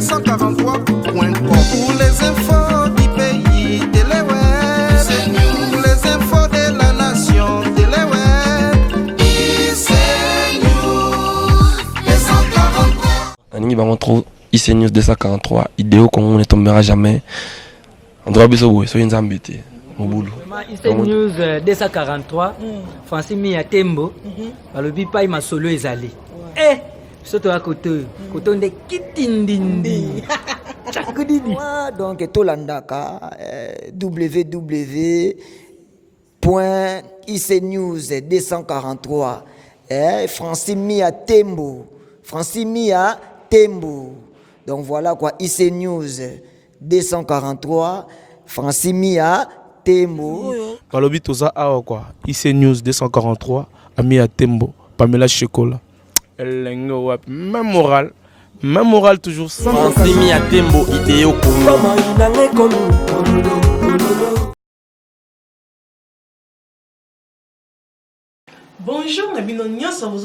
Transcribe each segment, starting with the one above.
243.com pour les infos du pays, Téléweb. Pour les infos de la nation, Téléweb. ICNews 243. Aningi bango trop ICNews 243 idéo qu'on ne tombera jamais. On doit biso boy so nzambete au boulot. ICNews 243 Francis Mia Tembo balobi pai masolo ezali. Surtout à côté de Kitindindi. Donc Tolandaka www.icnews243 Francis Mia Tembo. Donc voilà quoi, ICNews 243 Francis Mia Tembo. Balobi toza awa quoi, ICNews 243 Mia Tembo, Pamela Chekola. Même moral toujours sans Francis Mia Tembo idéo Congo. Bonjour, nous sommes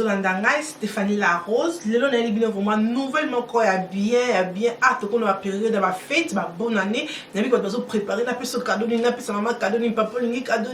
Stéphanie Larose. Nous sommes vraiment nouvellement bien hâte qu'on a période de la fête, bonne année. Nous avons préparé un peu ce cadeau, nous avons maman cadeau, papa cadeau.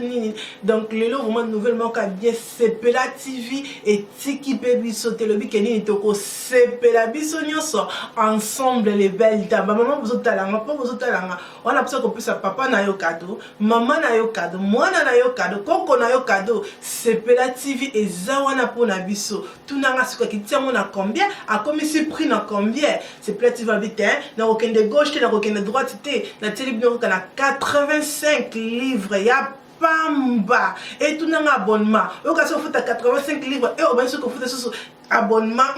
Donc nous vraiment nouvellement bien CP la TV et Tiki Baby sauter le bikini toko CP la bisonyoso ensemble les belles dames. Maman vous talanga, papa vous talanga. On a besoin qu'on puisse papa na yo cadeau, maman na yo cadeau, moi na yo cadeau, koko na yo cadeau. CP la TV et zawana pour na biso tout nanga siko ki tient mon à combien a comme si prix na combien c'est plati va vite na aucun de gauche na aucun de droite na télévision na 85 livres ya pamba et tout nanga abonnement au cas où faut 85 livres et au ben ce qu'on faut sur abonnement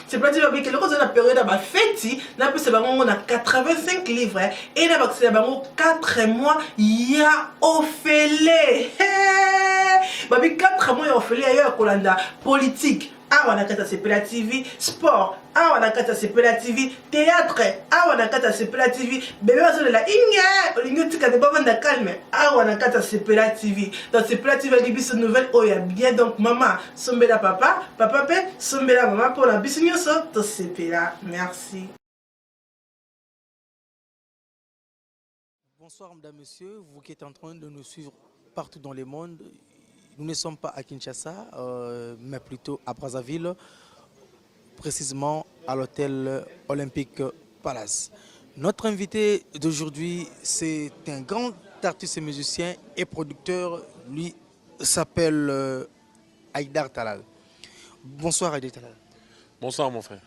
c'est plati va vite que le cause de la période ba fête na peut c'est ba on a 85 livres et na ba c'est ba 4 mois ya ofélé babi 4 mois ya ofélé ailleurs kolanda politique awa na kata CP TV sport awa na kata CP TV théâtre awa na kata CP TV bébé bazole la inga olingo tika de bavanda calme awa na kata CP TV dans CP TV libiso nouvelle oya bien donc maman sombela papa pe sombela maman pour la biso nyoso to CP merci. Bonsoir mesdames, messieurs, vous qui êtes en train de nous suivre partout dans le monde. Nous ne sommes pas à Kinshasa, mais plutôt à Brazzaville, précisément à l'hôtel Olympique Palace. Notre invité d'aujourd'hui, c'est un grand artiste musicien et producteur. Lui s'appelle Haïdar Talal. Bonsoir Haïdar Talal. Bonsoir mon frère.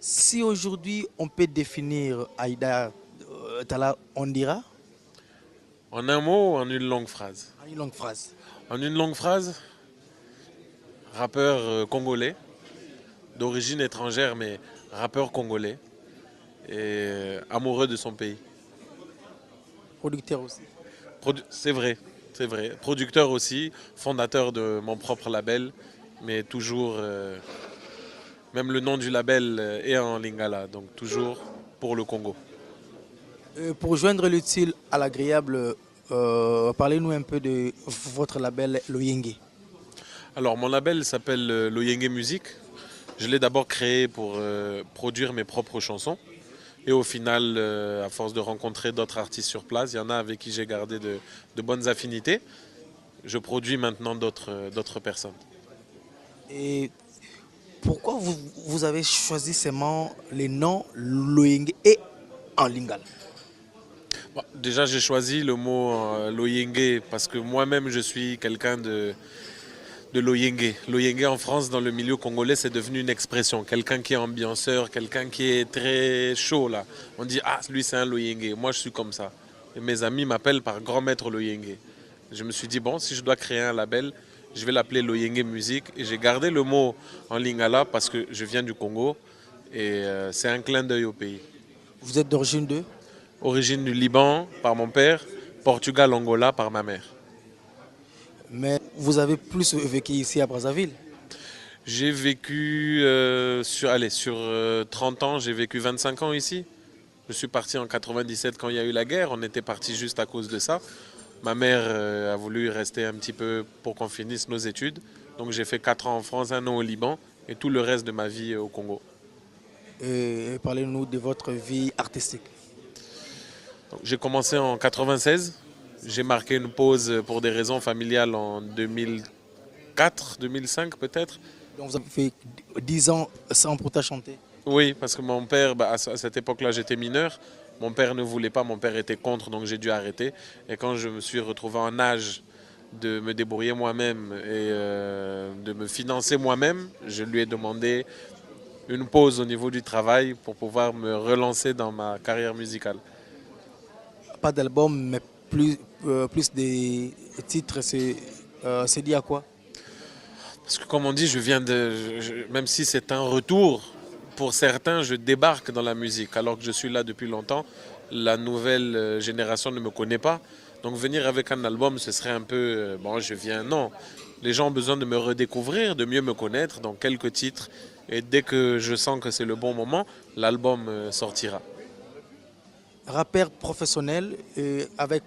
Si aujourd'hui on peut définir Haïdar Talal, on dira? En un mot ou en une longue phrase? En une longue phrase. En une longue phrase, rappeur congolais, d'origine étrangère mais rappeur congolais et amoureux de son pays. Producteur aussi. C'est vrai. Producteur aussi, fondateur de mon propre label, mais toujours, même le nom du label est en lingala, donc toujours pour le Congo. Pour joindre l'utile à l'agréable, parlez-nous un peu de votre label Loyenge. Alors mon label s'appelle Loyenge Music. Je l'ai d'abord créé pour produire mes propres chansons. Et au final, à force de rencontrer d'autres artistes sur place, il y en a avec qui j'ai gardé de bonnes affinités. Je produis maintenant d'autres personnes. Et pourquoi vous avez choisi seulement les noms Loyenge et en lingala? Bon, déjà, j'ai choisi le mot Loyenge parce que moi-même, je suis quelqu'un de Loyenge. Loyenge en France, dans le milieu congolais, c'est devenu une expression. Quelqu'un qui est ambianceur, quelqu'un qui est très chaud là. On dit, ah, lui c'est un Loyenge. Moi, je suis comme ça. Et mes amis m'appellent par grand maître Loyenge. Je me suis dit, bon, si je dois créer un label, je vais l'appeler Loyenge Music. Et j'ai gardé le mot en lingala parce que je viens du Congo et c'est un clin d'œil au pays. Vous êtes d'origine de? Origine du Liban par mon père, Portugal, Angola par ma mère. Mais vous avez plus vécu ici à Brazzaville? J'ai vécu sur 30 ans, j'ai vécu 25 ans ici. Je suis parti en 97 quand il y a eu la guerre, on était parti juste à cause de ça. Ma mère a voulu rester un petit peu pour qu'on finisse nos études. Donc j'ai fait 4 ans en France, 1 an au Liban et tout le reste de ma vie au Congo. et parlez-nous de votre vie artistique. J'ai commencé en 96. J'ai marqué une pause pour des raisons familiales en 2004, 2005 peut-être. Donc vous avez fait 10 ans sans pourtant chanter. Oui, parce que mon père, à cette époque-là, j'étais mineur. Mon père ne voulait pas, mon père était contre, donc j'ai dû arrêter. Et quand je me suis retrouvé en âge de me débrouiller moi-même et de me financer moi-même, je lui ai demandé une pause au niveau du travail pour pouvoir me relancer dans ma carrière musicale. Pas d'album, mais plus des titres, c'est lié à quoi? Parce que comme on dit, même si c'est un retour, pour certains, je débarque dans la musique. Alors que je suis là depuis longtemps, la nouvelle génération ne me connaît pas. Donc venir avec un album, ce serait un peu, bon, je viens, non. Les gens ont besoin de me redécouvrir, de mieux me connaître, donc quelques titres. Et dès que je sens que c'est le bon moment, l'album sortira. Rappeur professionnel avec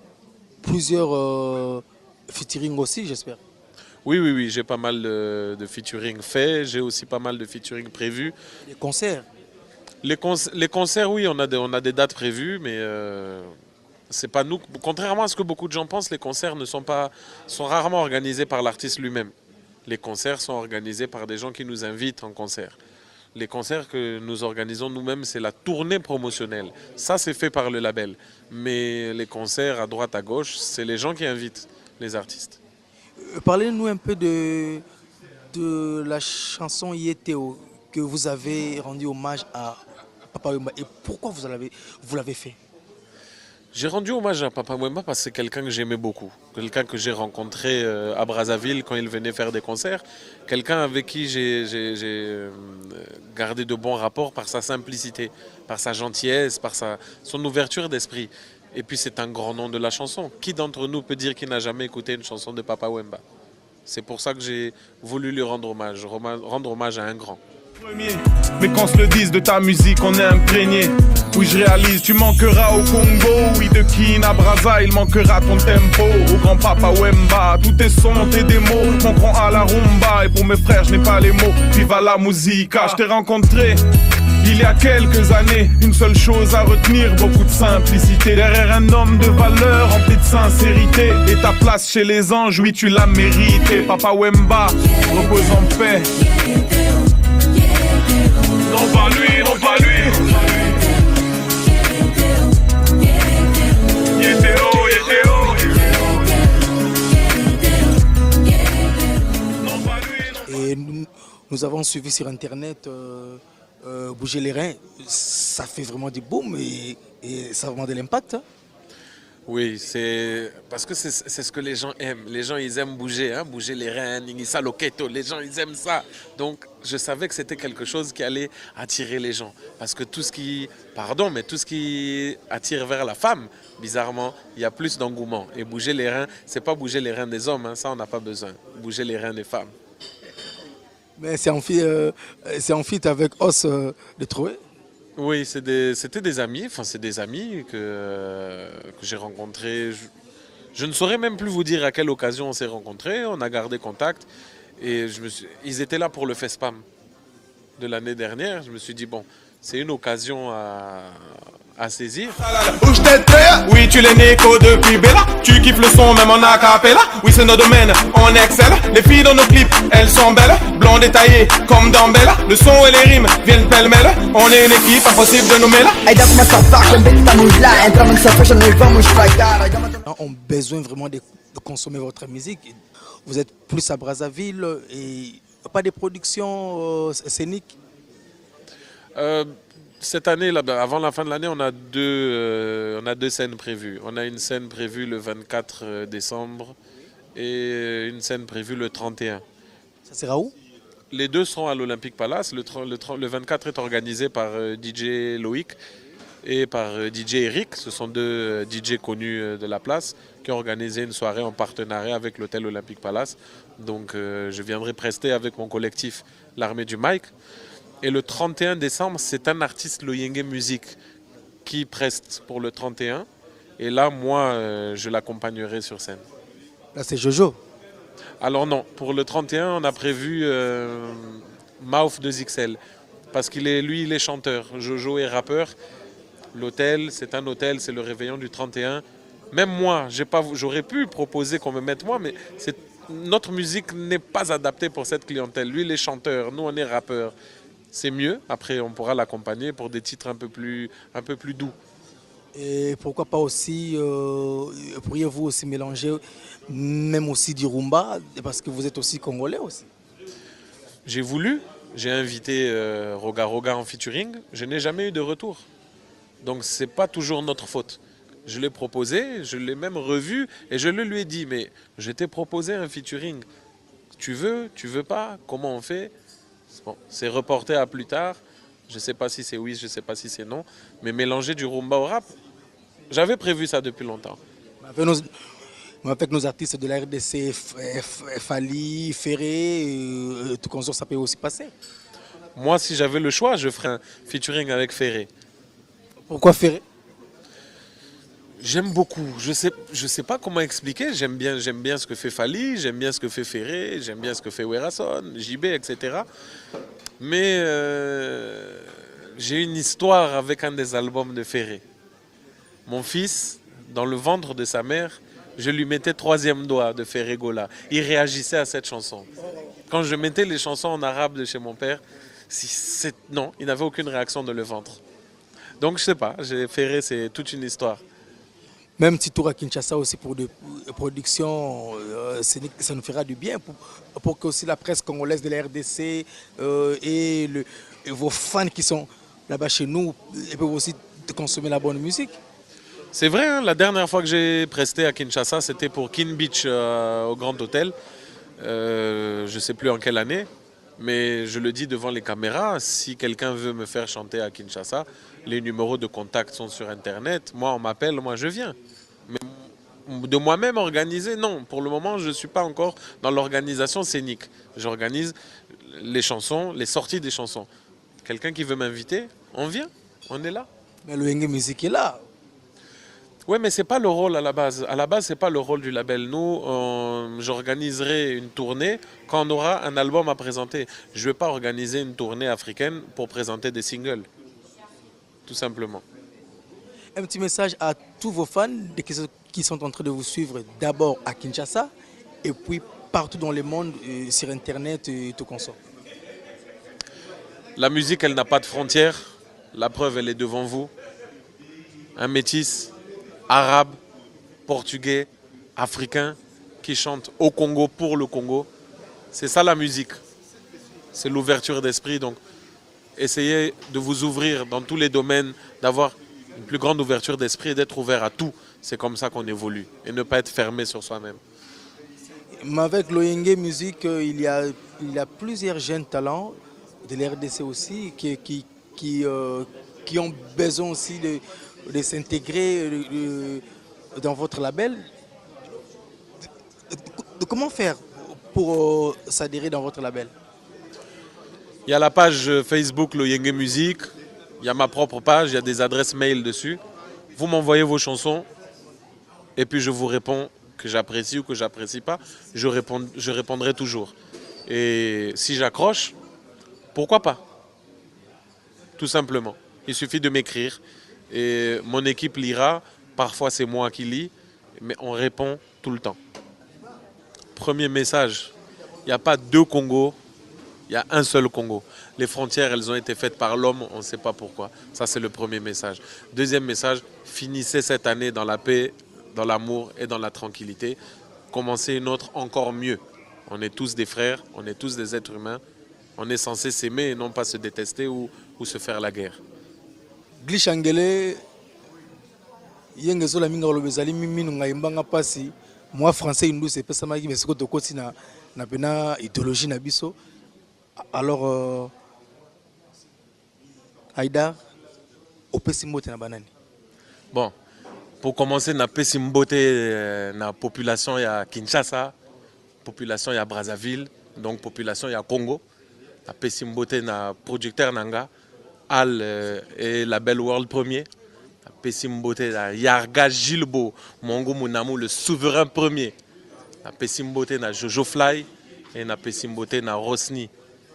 plusieurs featuring aussi, j'espère. Oui, j'ai pas mal de featuring faits, j'ai aussi pas mal de featuring prévus. Les concerts? Les concerts, oui, on a des dates prévues, mais c'est pas nous. Contrairement à ce que beaucoup de gens pensent, les concerts sont rarement organisés par l'artiste lui-même. Les concerts sont organisés par des gens qui nous invitent en concert. Les concerts que nous organisons nous-mêmes, c'est la tournée promotionnelle. Ça, c'est fait par le label. Mais les concerts à droite, à gauche, c'est les gens qui invitent les artistes. Parlez-nous un peu de la chanson Yétéo que vous avez rendu hommage à Papa Wemba. Et pourquoi vous l'avez fait? J'ai rendu hommage à Papa Wemba parce que c'est quelqu'un que j'aimais beaucoup. Quelqu'un que j'ai rencontré à Brazzaville quand il venait faire des concerts. Quelqu'un avec qui j'ai gardé de bons rapports par sa simplicité, par sa gentillesse, par son ouverture d'esprit. Et puis c'est un grand nom de la chanson. Qui d'entre nous peut dire qu'il n'a jamais écouté une chanson de Papa Wemba? C'est pour ça que j'ai voulu lui rendre hommage à un grand. Mais qu'on se le dise, de ta musique on est imprégné. Oui, je réalise, tu manqueras au Congo. Oui, de Kin à Brazza, il manquera ton tempo. Au grand Papa Wemba, tout est son et des mots manqueront à la rumba. Et pour mes frères, je n'ai pas les mots. Viva la musica, je t'ai rencontré il y a quelques années, une seule chose à retenir, beaucoup de simplicité. Derrière un homme de valeur, rempli de sincérité. Et ta place chez les anges, oui, tu l'as mérité. Papa Wemba, repose en paix. Non pas lui, non pas lui. Yétéo, Yétéo. Non pas lui. Et nous avons suivi sur internet Bouger les reins. Ça fait vraiment du boom et ça a vraiment de l'impact. Hein? Oui, c'est parce que c'est ce que les gens aiment. Les gens, ils aiment bouger, hein? Bouger les reins, Ningisa Loketo. Les gens, ils aiment ça. Donc, je savais que c'était quelque chose qui allait attirer les gens. Parce que tout ce qui attire vers la femme, bizarrement, il y a plus d'engouement. Et bouger les reins, c'est pas bouger les reins des hommes, hein? Ça, on n'a pas besoin. Bouger les reins des femmes. Mais c'est en fit avec Os de Troué. Oui, c'était des amis, enfin c'est des amis que j'ai rencontrés. Je ne saurais même plus vous dire à quelle occasion on s'est rencontrés, on a gardé contact et ils étaient là pour le FESPAM de l'année dernière. Je me suis dit bon, c'est une occasion à saisir. Oui, tu l'es Neko depuis Bella. Tu kiffes le son même en acapella. Oui, c'est notre domaine, on excelle. Les filles dans nos clips, elles sont belles. Blondes et taillées comme dans Bella. Le son et les rimes viennent pêle-mêle. On est une équipe, impossible de nommer là. On a besoin vraiment de consommer votre musique. Vous êtes plus à Brazzaville et pas de production scénique. Cette année, là, avant la fin de l'année, on a deux scènes prévues. On a une scène prévue le 24 décembre et une scène prévue le 31. Ça sera où? Les deux seront à l'Olympique Palace. Le 24 est organisé par DJ Loïc et par DJ Eric. Ce sont deux DJ connus de la place qui ont organisé une soirée en partenariat avec l'hôtel Olympique Palace. Donc je viendrai prester avec mon collectif l'Armée du Mike. Et le 31 décembre, c'est un artiste Loyenge Musique qui preste pour le 31. Et là, moi, je l'accompagnerai sur scène. Là, c'est Jojo. Alors non, pour le 31, on a prévu Mouth 2XL. parce qu'il est, lui, il est chanteur. Jojo est rappeur. L'hôtel, c'est un hôtel, c'est le réveillon du 31. Même moi, j'aurais pu proposer qu'on me mette moi, mais notre musique n'est pas adaptée pour cette clientèle. Lui, il est chanteur, nous, on est rappeurs. C'est mieux. Après, on pourra l'accompagner pour des titres un peu plus doux. Et pourquoi pas aussi, pourriez-vous aussi mélanger même aussi du rumba, parce que vous êtes aussi congolais aussi. J'ai voulu, j'ai invité Roga Roga en featuring, je n'ai jamais eu de retour. Donc ce n'est pas toujours notre faute. Je l'ai proposé, je l'ai même revu et je le lui ai dit, mais je t'ai proposé un featuring. Tu veux pas, comment on fait? Bon, c'est reporté à plus tard. Je ne sais pas si c'est oui, je ne sais pas si c'est non. Mais mélanger du rumba au rap, j'avais prévu ça depuis longtemps. Avec nos artistes de la RDC, Fali, Ferré, tout comme ça peut aussi passer. Moi, si j'avais le choix, je ferais un featuring avec Ferré. Pourquoi Ferré? J'aime beaucoup. Je sais pas comment expliquer. J'aime bien ce que fait Fali, j'aime bien ce que fait Ferré, j'aime bien ce que fait Werason, JB, etc. Mais j'ai une histoire avec un des albums de Ferré. Mon fils, dans le ventre de sa mère, je lui mettais troisième doigt de Ferré Gola. Il réagissait à cette chanson. Quand je mettais les chansons en arabe de chez mon père, non, il n'avait aucune réaction dans le ventre. Donc je sais pas, Ferré, c'est toute une histoire. Même petit tour à Kinshasa aussi pour des productions, ça nous fera du bien pour que aussi la presse congolaise de la RDC et vos fans qui sont là-bas chez nous peuvent aussi consommer la bonne musique. C'est vrai, hein, la dernière fois que j'ai presté à Kinshasa, c'était pour Kin Beach au Grand Hôtel. Je ne sais plus en quelle année, mais je le dis devant les caméras, si quelqu'un veut me faire chanter à Kinshasa, les numéros de contact sont sur Internet. Moi, on m'appelle, moi je viens. Mais de moi-même organiser, non. Pour le moment, je ne suis pas encore dans l'organisation scénique. J'organise les chansons, les sorties des chansons. Quelqu'un qui veut m'inviter, on vient, on est là. Mais le Yenge Music est là. Oui, mais ce n'est pas le rôle à la base. À la base, ce n'est pas le rôle du label. Nous, j'organiserai une tournée quand on aura un album à présenter. Je ne vais pas organiser une tournée africaine pour présenter des singles. Tout simplement. Un petit message à tous vos fans qui sont en train de vous suivre d'abord à Kinshasa et puis partout dans le monde, sur Internet et tout comme ça. La musique, elle n'a pas de frontières. La preuve, elle est devant vous. Un métis, arabe, portugais, africain qui chante au Congo pour le Congo. C'est ça la musique. C'est l'ouverture d'esprit. Donc, essayez de vous ouvrir dans tous les domaines, d'avoir une plus grande ouverture d'esprit et d'être ouvert à tout. C'est comme ça qu'on évolue et ne pas être fermé sur soi-même. Mais avec l'Oyenge Music, il y a plusieurs jeunes talents de l'RDC aussi qui ont besoin aussi de s'intégrer dans votre label. Comment faire pour s'adhérer dans votre label? Il y a la page Facebook Loyenge Music, il y a ma propre page, il y a des adresses mail dessus. Vous m'envoyez vos chansons et puis je vous réponds que j'apprécie ou que j'apprécie pas. Je répondrai toujours. Et si j'accroche, pourquoi pas? Tout simplement. Il suffit de m'écrire et mon équipe lira. Parfois c'est moi qui lis, mais on répond tout le temps. Premier message, il n'y a pas deux Congos. Il y a un seul Congo. Les frontières, elles ont été faites par l'homme, on ne sait pas pourquoi. Ça, c'est le premier message. Deuxième message, finissez cette année dans la paix, dans l'amour et dans la tranquillité. Commencez une autre encore mieux. On est tous des frères, on est tous des êtres humains. On est censé s'aimer et non pas se détester ou se faire la guerre. Glishangele, yengezo la minga olobezali miminu ngaimbanga pasi. Moi français indou c'est pas ça mais c'est que côté na pena idéologie na biso. Alors, Aïda, au Pessimbote na banani. Bon, pour commencer, na Pessimbote na population ya Kinshasa, population ya Brazzaville, donc population ya Congo. Na Pessimbote na producteur nanga, Al et label World Premier. Na Pessimbote na Yarga Gilbo, Mongo Munamu, le souverain premier. Na Pessimbote na Jojo Fly et na Pessimbote na Rosni.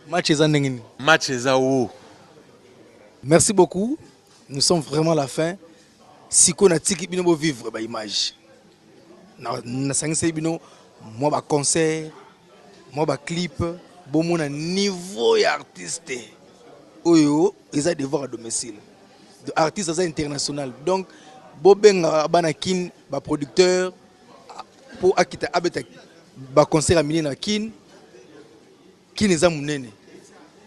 Match eza ndengini. Match eza o. Merci beaucoup. Nous sommes vraiment à la fin. Si on a tiki bino vivre ba image. Na sangise bino moi ba concert, moi ba clip, bon mon niveau artiste. Oyo, ils ont devoir à domicile. Artistes international. Donc bobenga banakin ba producteur pour akita abeta ba concert à mini na kin eza munene.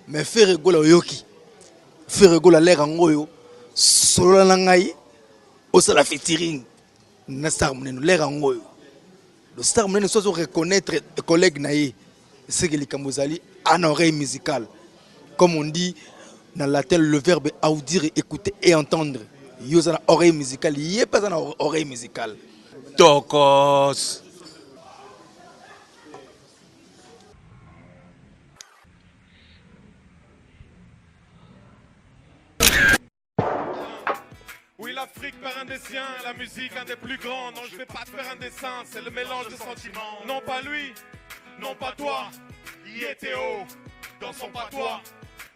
Mais faire rigoler yoki. Faire rigoler l'air en goyo. Solo la ngai osala featuring na star munene l'air en goyo. Le star munene soit reconnaître collègue naïe c'est que les kamozali en oreille musicale. Comme on dit dans latin le verbe audir, écouter et entendre. Yo a oreille musicale, il a pas une oreille musicale. Tokos. Oui, l'Afrique perd un des siens, la musique un des plus grands. Non, je vais pas te faire un dessin, c'est le mélange de sentiments. Non, pas lui, non, pas toi. Yétéo, dans son patois.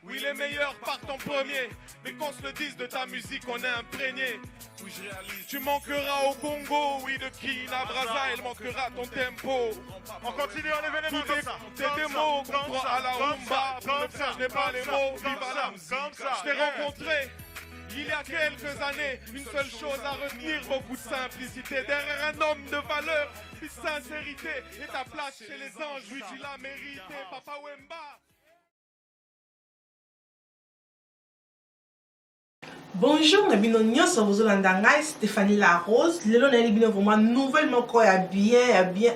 Oui, les meilleurs partent en premier, mais qu'on se le dise de ta musique, on est imprégné. Oui, je réalise. Tu manqueras au Congo, oui, de Kina, Braza, il manquera ton tempo. On continue, on est venu comme ça. T'es des mots qu'on prend à la rumba. Pour le faire, je n'ai pas les mots, vive la musique. Je t'ai rencontré il y a quelques années, une seule chose à retenir, beaucoup de simplicité. Derrière un homme de valeur, puis sincérité. Et ta place chez les anges, oui, tu l'as mérité, Papa Wemba. Bonjour, nabino nyonso bozolanda ngai Stéphanie Larose. Lelo na libino vraiment nouvellement quoi ya bien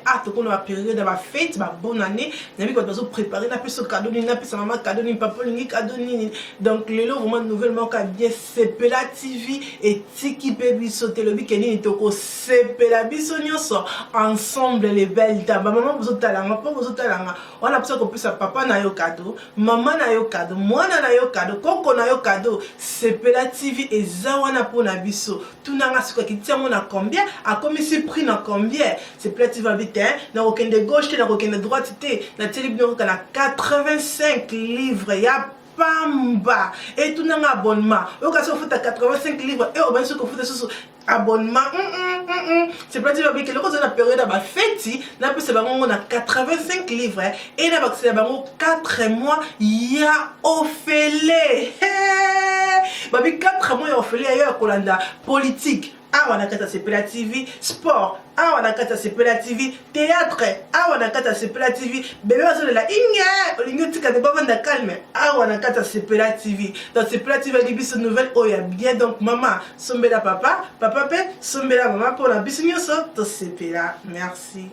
hâte qu'on va période de la fête, ba bonne année. Nabi ko bazo préparer na peso cadeau ni na peso maman cadeau ni papa ni cadeau ni. Donc lelo vraiment nouvellement quoi bien Sepela TV et Tiki Baby sauter le week-end ni toko Sepela biso nyonso ensemble les belles dames. Maman bozotalanga, papa bozotalanga. On a besoin qu'on puisse papa na yo cadeau, maman na yo cadeau, mwana na yo cadeau, koko na yo cadeau. Sepela TV et zawana pour na biso tunanga siko ki tiamo na combien a comme si prix na combien c'est plati va vite na aucun de gauche na aucun de droite na télébino na 85 livres ya pamba et tunanga abonnement o ka so futa 85 livres et o ba so ko futa so abonnement c'est plati va vite le cause na période ba fête na pe c'est bango na 85 livres et na ba c'est bango 4 mois ya ofele babi 4 mois ya ofele ya kolanda politique awa na kata Sepela TV sport awa na kata Sepela TV théâtre awa na kata Sepela TV bébé bazo la inga olingo tika de bavanda calme awa na kata Sepela TV dans Sepela TV a biso nouvelle oya bien donc maman sombela papa papa pe sombela maman pour la biso nyonso to Sepela merci.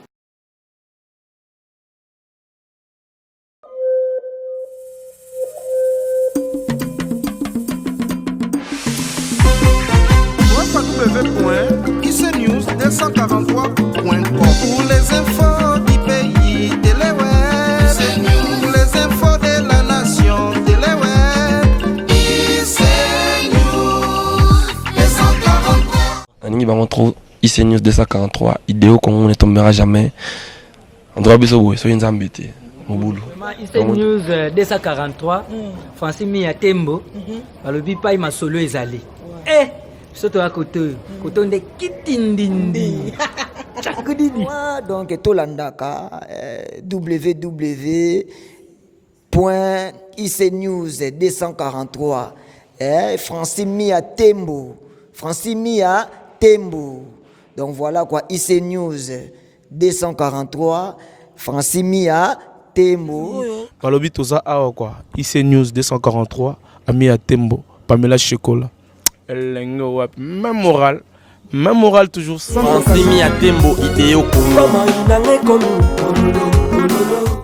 www.icenews243.com pour les infos du pays, Téléweb. Pour les infos de la nation, Téléweb. Icenews 243. Aningi bango trop Icenews 243 idéo qu'on ne tombera jamais. On doit biso boue, soyez nzambete. Mobulo. Icenews 243 Francis Mia Tembo balobi pa ma solo ezali. Surtout à côté de Kitindindi. Donc, Tolandaka, www.icenews243, Francis Mia Tembo. Francis Mia Tembo. Donc, voilà quoi, Icenews 243, Francis Mia Tembo. Balobi toza awa quoi, Icenews 243, Mia Tembo, Pamela Chekola. Même moral toujours sans Francis Mia Tembo idéo Congo.